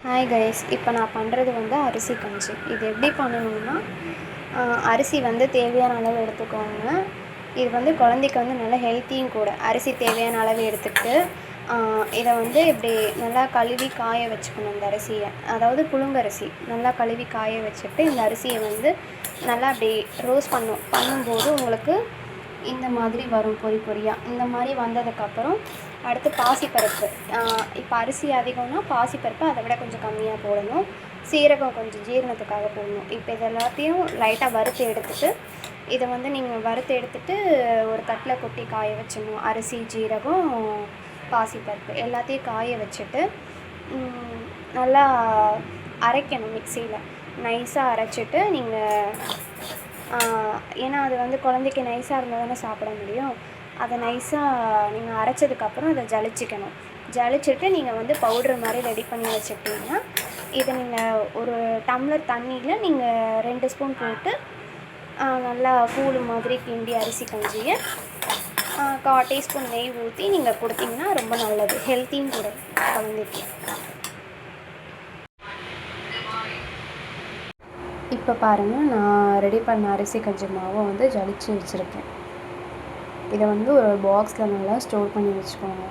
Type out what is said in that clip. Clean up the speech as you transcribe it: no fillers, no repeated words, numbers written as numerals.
Hi guys, இப்போ நான் பண்ணுறது வந்து அரிசி கஞ்சி. இது எப்படி பண்ணணும்னா, அரிசி வந்து தேவையான அளவு எடுத்துக்கோங்க. இது வந்து குழந்தைக்கு வந்து நல்லா ஹெல்த்தியும் கூட. அரிசி தேவையான அளவு எடுத்துக்கிட்டு இதை வந்து இப்படி நல்லா கழுவி காய வச்சுக்கணும். இந்த அரிசியை, அதாவது புழுங்கரிசி நல்லா கழுவி காய வச்சுட்டு இந்த அரிசியை வந்து நல்லா அப்படி ரோஸ்ட் பண்ணும்போது உங்களுக்கு இந்த மாதிரி வரும் பொரி பொரியாக. இந்த மாதிரி வந்ததுக்கப்புறம் அடுத்து பாசிப்பருப்பு. இப்போ அரிசி அதிகம்னா பாசிப்பருப்பு அதை விட கொஞ்சம் கம்மியாக போடணும். சீரகம் கொஞ்சம் ஜீரணத்துக்காக போடணும். இப்போ இது எல்லாத்தையும் லைட்டாக வறுத்து எடுத்துகிட்டு இதை வந்து நீங்கள் வறுத்து எடுத்துகிட்டு ஒரு தட்டில் கொட்டி காய வச்சிடணும். அரிசி, ஜீரகம், பாசிப்பருப்பு எல்லாத்தையும் காய வச்சுட்டு நல்லா அரைக்கணும். மிக்சியில் நைஸாக அரைச்சிட்டு நீங்கள் ஏன்னா அது வந்து குழந்தைக்கு நைஸாக இருந்தால் தானே சாப்பிட முடியும். அதை நைஸாக நீங்கள் அரைச்சதுக்கப்புறம் அதை ஜலிச்சுட்டு நீங்கள் வந்து பவுட்ரு மாதிரி ரெடி பண்ணி வச்சுக்கிட்டிங்கன்னா இதை நீங்கள் ஒரு டம்ளர் தண்ணியில் நீங்கள் 2 ஸ்பூன் போட்டு நல்லா கூழ் மாதிரி கிண்டி அரிசி கஞ்சியை 1/4 டீஸ்பூன் நெய் ஊற்றி நீங்கள் கொடுத்தீங்கன்னா ரொம்ப நல்லது. ஹெல்த்தியும் கூட குழந்தைக்கு. இப்போ பாருங்கள், நான் ரெடி பண்ண அரிசி கஞ்சி மாவை வந்து ஜலிச்சு வச்சுருக்கேன். இதை வந்து ஒரு பாக்ஸில் நல்லா ஸ்டோர் பண்ணி வச்சுக்கோங்க.